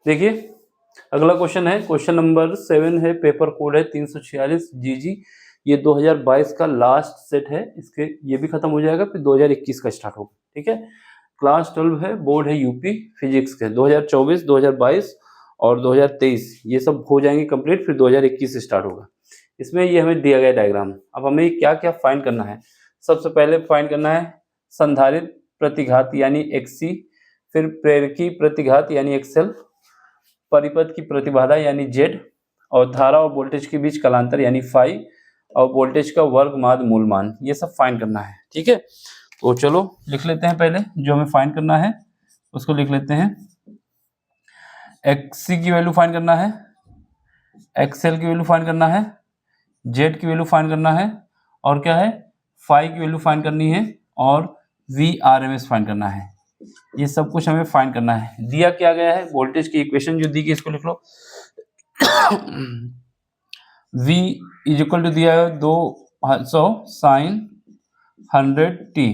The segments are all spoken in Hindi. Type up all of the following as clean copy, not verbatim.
देखिए अगला क्वेश्चन है, क्वेश्चन नंबर 7 है, पेपर कोड है 346 जीजी। ये 2022 का लास्ट सेट है, इसके ये भी खत्म हो जाएगा, फिर 2021 का स्टार्ट होगा। ठीक है, क्लास 12 है, बोर्ड है यूपी फिजिक्स के। 2024, 2022 और 2023 ये सब हो जाएंगे कंप्लीट, फिर 2021 स्टार्ट होगा। इसमें ये हमें दिया गया डायग्राम। अब हमें क्या क्या फाइंड करना है? सबसे पहले फाइंड करना है संधारित प्रतिघात यानी एक्सी, फिर प्रेरकी प्रतिघात यानी एक्सएल, परिपथ की प्रतिबाधा यानी जेड, और धारा और वोल्टेज के बीच कालांतर यानी फाई, और वोल्टेज का वर्ग माद मूल मान, ये सब फाइंड करना है। ठीक है, तो चलो लिख लेते हैं। पहले जो हमें फाइंड करना है उसको लिख लेते हैं। एक्सी की वैल्यू फाइंड करना है, एक्सएल की वैल्यू फाइंड करना है, जेड की वैल्यू फाइंड करना है, और क्या है, फाई की वैल्यू फाइंड करनी है, और V R M S find करना है। ये सब कुछ हमें फाइंड करना है। दिया क्या गया है, वोल्टेज की इक्वेशन जो दी गई इसको लिख लो। V इज इक्वल टू दिया है 200 साइन 100t।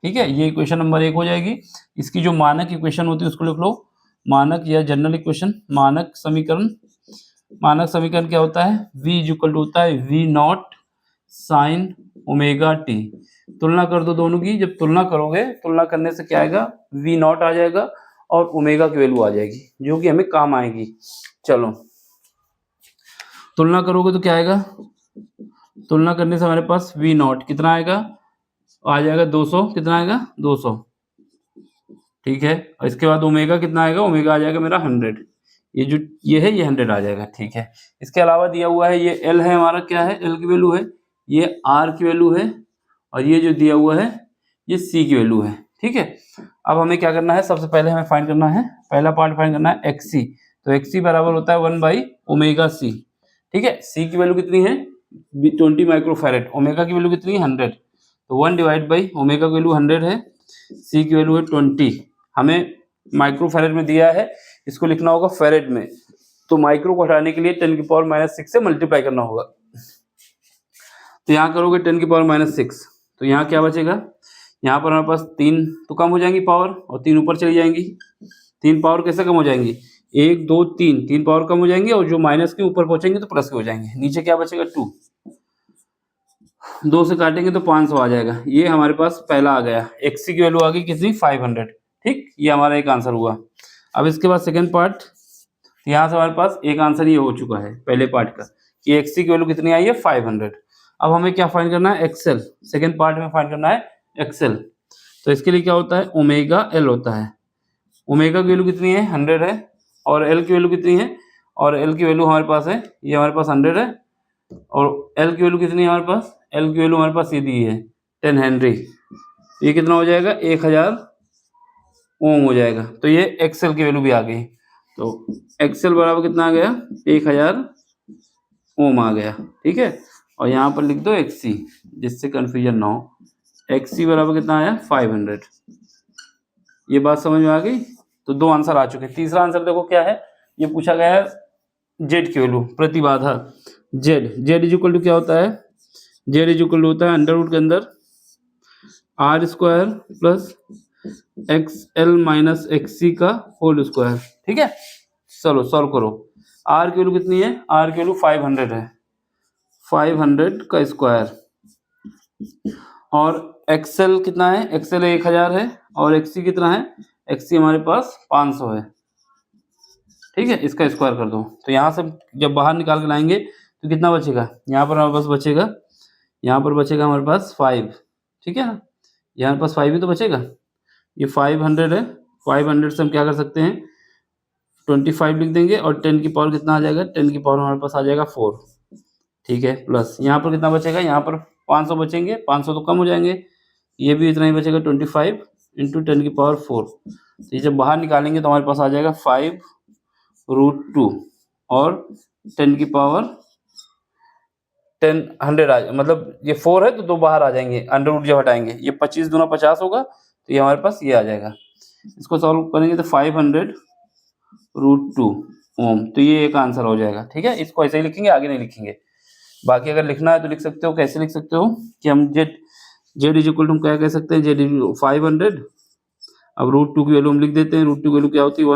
ठीक है, ये इक्वेशन नंबर 1 हो जाएगी। इसकी जो मानक इक्वेशन होती है उसको लिख लो, मानक या जनरल इक्वेशन, मानक समीकरण। मानक समीकरण क्या होता है, V इज इक्वल टू होता है V not sine omega T. तुलना कर दो दोनों की, जब तुलना करोगे, तुलना करने से क्या आएगा, V नॉट आ जाएगा और ओमेगा की वैल्यू आ जाएगी, जो कि हमें काम आएगी। चलो तुलना करोगे तो क्या आएगा, तुलना करने से हमारे पास V नॉट कितना आएगा, आ जाएगा 200, कितना आएगा 200। ठीक है, और इसके बाद ओमेगा कितना आएगा, ओमेगा आ जाएगा मेरा 100। ये जो ये है ये 100 आ जाएगा। ठीक है, इसके अलावा दिया हुआ है ये L है हमारा, क्या है L की वैल्यू है, ये R की वैल्यू है, और ये जो दिया हुआ है ये C की वैल्यू है। ठीक है, अब हमें क्या करना है, सबसे पहले हमें फाइंड करना है, पहला पार्ट फाइंड करना है XC। तो XC बराबर होता है 1/ωc। ठीक है, C की वैल्यू कितनी है 20 माइक्रोफैरेड, ओमेगा की वैल्यू कितनी है 100, तो 1 डिवाइड बाई ओमेगा की वैल्यू 100 है, C की वैल्यू है 20। हमें माइक्रोफैरेड में दिया है, इसको लिखना होगा फैरेड में, तो माइक्रो को हटाने के लिए 10⁻⁶ से मल्टीप्लाई करना होगा। तो यहाँ करोगे 10⁻⁶, तो यहाँ क्या बचेगा, यहाँ पर हमारे पास 3 तो कम हो जाएंगी पावर, और 3 ऊपर चली जाएंगी। 3 पावर कैसे कम हो जाएंगी, 1 2 3 पावर कम हो जाएंगे, और जो माइनस के ऊपर पहुंचेंगे तो प्लस के हो जाएंगे। नीचे क्या बचेगा 2, 2 से काटेंगे तो 500 आ जाएगा। ये हमारे पास पहला आ गया, एक्सी की वैल्यू आ गई कितनी 500। ठीक, ये हमारा एक आंसर हुआ। अब इसके बाद सेकेंड पार्ट, यहाँ से हमारे पास एक आंसर ये हो चुका है पहले पार्ट का, कि एक्सी की वैल्यू कितनी आई है 500। अब हमें क्या फाइंड करना है, एक्सएल। सेकेंड पार्ट में फाइंड करना है एक्सएल। तो इसके लिए क्या होता है, ओमेगा एल होता है। ओमेगा की वैल्यू कितनी है 100 है, और एल की वैल्यू कितनी है, और एल की वैल्यू हमारे पास है, ये हमारे पास 100 है, और एल की वैल्यू कितनी है हमारे पास, एल की वैल्यू हमारे पास ये दी है 10 हेनरी। ये कितना हो जाएगा 1000 ओम हो जाएगा। तो ये एक्सएल की वैल्यू भी आ गई, तो एक्सएल बराबर कितना आ गया 1000 ओम आ गया। ठीक है, और यहाँ पर लिख दो एक्सी, जिससे कंफ्यूजन ना हो। एक्सी बराबर कितना आया 500। ये बात समझ में आ गई। तो 2 आंसर आ चुके। तीसरा आंसर देखो क्या है, ये पूछा गया है जेड की वैल्यू, प्रतिबाधा Z. Z is equal to क्या होता है, जेड इज इक्वल टू होता है अंडर रूट के अंदर R² plus XL minus XC का होल स्क्वायर। ठीक है, चलो सॉल्व करो। R की वैल्यू कितनी है, R की वैल्यू 500 है, 500 का स्क्वायर, और XL कितना है, XL 1000 है, और XC कितना है, XC हमारे पास 500 है। ठीक है, इसका स्क्वायर कर दो। तो यहाँ से जब बाहर निकाल के लाएंगे तो कितना बचेगा, यहाँ पर हमारे पास बचेगा, यहाँ पर बचेगा हमारे पास 5। ठीक है ना, यहाँ पास 5 ही तो बचेगा। ये 500 है, 500 से हम क्या कर सकते हैं 25 लिख देंगे, और 10 की पावर कितना आ जाएगा, 10 की पावर हमारे पास आ जाएगा 4। ठीक है, प्लस यहाँ पर कितना बचेगा, यहाँ पर 500 बचेंगे, 500 तो कम हो जाएंगे, ये भी इतना ही बचेगा 25 इंटू 10 की पावर 4। तो ये जब बाहर निकालेंगे तो हमारे पास आ जाएगा 5√2, और 10 की पावर 100 आ, मतलब ये 4 है तो 2 बाहर आ जाएंगे, अंडर रूट जब हटाएंगे, ये 25 दूना 50 होगा, तो ये हमारे पास ये आ जाएगा। इसको सॉल्व करेंगे तो 500√2 ओम, तो ये एक आंसर हो जाएगा। ठीक है, इसको ऐसे ही लिखेंगे, आगे नहीं लिखेंगे। बाकी अगर लिखना है तो लिख सकते हो, कैसे लिख सकते हो कि हम जेड इज इक्वल टू हम क्या कह सकते हैं, जेड 500, अब √2 की वैल्यू हम लिख देते हैं। √2 की वैल्यू क्या होती है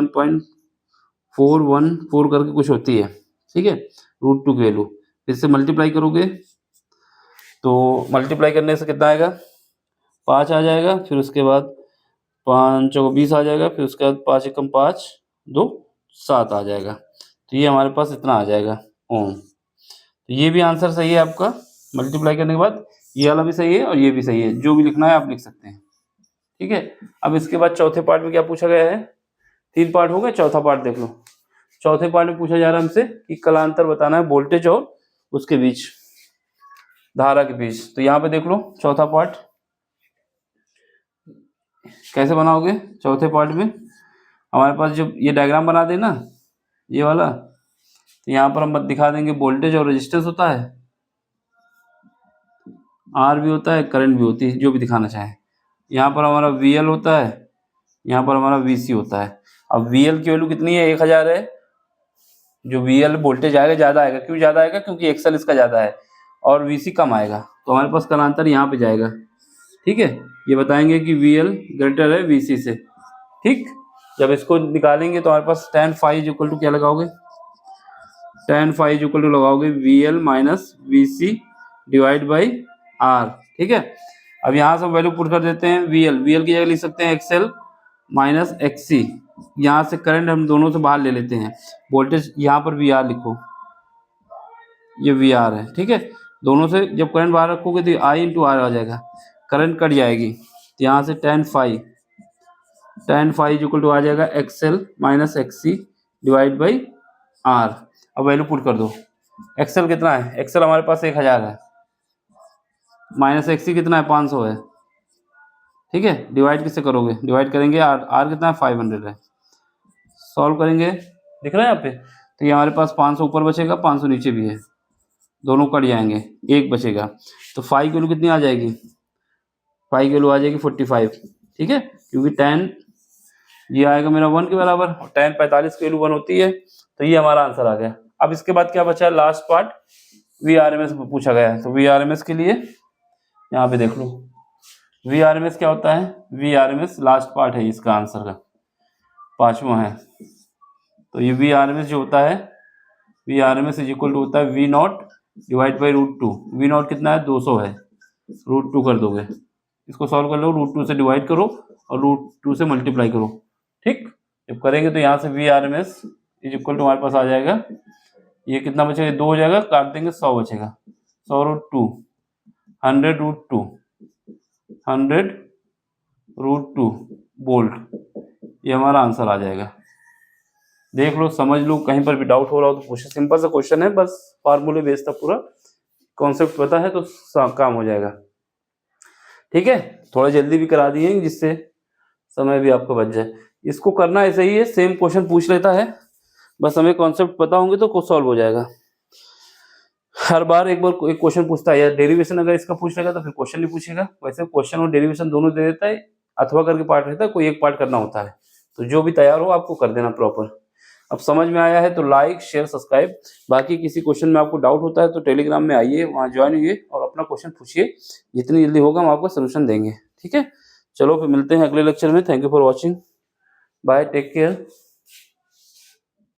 414 करके कुछ होती है, ठीक है, √2 की वैल्यू। फिर से मल्टीप्लाई करोगे तो मल्टीप्लाई करने से कितना आएगा, 5 आ जाएगा। फिर उसके बाद 5 चौको 20 आ जाएगा। फिर उसके बाद 5 एकम 5, 2 7 आ जाएगा। तो ये हमारे पास इतना आ जाएगा ओम। तो ये भी आंसर सही है आपका। मल्टीप्लाई करने के बाद ये वाला भी सही है और ये भी सही है, जो भी लिखना है आप लिख सकते हैं, ठीक है। अब इसके बाद चौथे पार्ट में क्या पूछा गया है, 3 पार्ट हो गए, चौथा पार्ट देख लो। चौथे पार्ट में पूछा जा रहा है हमसे कि कलांतर बताना है वोल्टेज और उसके बीच, धारा के बीच। तो यहाँ पे देख लो चौथा पार्ट कैसे बनाओगे। चौथे पार्ट में हमारे पास जब ये डायग्राम बना देना ये वाला, तो यहाँ पर हम दिखा देंगे वोल्टेज और रेजिस्टेंस होता है, आर भी होता है, करंट भी होती है, जो भी दिखाना चाहें। यहाँ पर हमारा VL होता है, यहाँ पर हमारा VC होता है। अब VL की वैल्यू कितनी है, 1000 है। जो VL वोल्टेज आएगा ज़्यादा आएगा, क्यों ज़्यादा आएगा, क्योंकि XL इसका ज़्यादा है और VC कम आएगा, तो हमारे पास कलांतर यहाँ पे जाएगा, ठीक है। ये बताएंगे कि VL ग्रेटर है VC से, ठीक। जब इसको निकालेंगे तो हमारे पास tan phi इक्वल टू क्या लगाओगे, tan phi इक्वल टू लगाओगे VL minus VC divide by R, ठीक है। अब यहाँ से हम वैल्यू पुट कर देते हैं, VL की जगह लिख सकते हैं XL माइनस XC। यहाँ से करंट हम दोनों से बाहर ले लेते हैं, वोल्टेज यहाँ पर VR लिखो, ये VR है, ठीक है। दोनों से जब करंट बाहर रखोगे तो I इंटू R आ जाएगा, करंट कट जाएगी। तो यहाँ से tan phi इक्वल टू आ जाएगा XL minus XC divide by R। अब वैल्यू पुट कर दो। XL कितना है, XL हमारे पास 1000 है, माइनस XC कितना है, 500 है, ठीक है। डिवाइड किससे करोगे, डिवाइड करेंगे R कितना है, 500 है। सॉल्व करेंगे, दिख रहा है यहाँ पे। तो ये हमारे पास 500 ऊपर बचेगा, 500 नीचे भी है, दोनों कट जाएंगे, एक बचेगा। तो फाई की वैल्यू कितनी आ जाएगी, फाई की वैल्यू आ जाएगी 45, ठीक है। क्योंकि tan ये आएगा मेरा 1 के बराबर और tan 45 की वैल्यू 1 होती है। तो ये हमारा आंसर आ गया। अब इसके बाद क्या बचा है, लास्ट पार्ट VRMS पूछा गया है। तो VRMS के लिए यहाँ पे देख लो, VRMS क्या होता है, VRMS लास्ट पार्ट है इसका आंसर का, 5वां है। तो ये VRMS जो होता है, VRMS इज इक्वल टू होता है V0 डिवाइड बाई √2। V0 कितना है, 200 है, √2 कर दोगे। इसको सॉल्व कर लो, √2 से डिवाइड करो और √2 से मल्टीप्लाई करो, ठीक। जब करेंगे तो यहाँ से VRMS इज इक्वल टू हमारे पास आ जाएगा, ये कितना बचेगा, 2 हो जाएगा, काट देंगे 100 बचेगा, 100 √2 100 √2 वोल्ट। ये हमारा आंसर आ जाएगा। देख लो, समझ लो, कहीं पर भी डाउट हो रहा हो तो पूछे। सिंपल सा क्वेश्चन है, बस फार्मूले बेस्ड था, पूरा कॉन्सेप्ट पता है तो काम हो जाएगा, ठीक है। थोड़ा जल्दी भी करा दिए जिससे समय भी आपका बच जाए। इसको करना ऐसे ही है, सेम क्वेश्चन पूछ लेता है, बस हमें कॉन्सेप्ट पता होंगे तो सॉल्व हो जाएगा। हर बार एक एक क्वेश्चन पूछता है, या डेरिवेशन अगर इसका पूछ लेगा तो फिर क्वेश्चन नहीं पूछेगा। वैसे क्वेश्चन और डेरिवेशन दोनों दे देता है, अथवा करके पार्ट रहता है, कोई एक पार्ट करना होता है। तो जो भी तैयार हो आपको कर देना प्रॉपर। अब समझ में आया है तो लाइक शेयर सब्सक्राइब। बाकी किसी क्वेश्चन में आपको डाउट होता है तो टेलीग्राम में आइए, वहाँ ज्वाइन होइए और अपना क्वेश्चन पूछिए, जितनी जल्दी होगा हम आपको सोल्यूशन देंगे, ठीक है। चलो फिर मिलते हैं अगले लेक्चर में। Thank you for watching, bye, take care.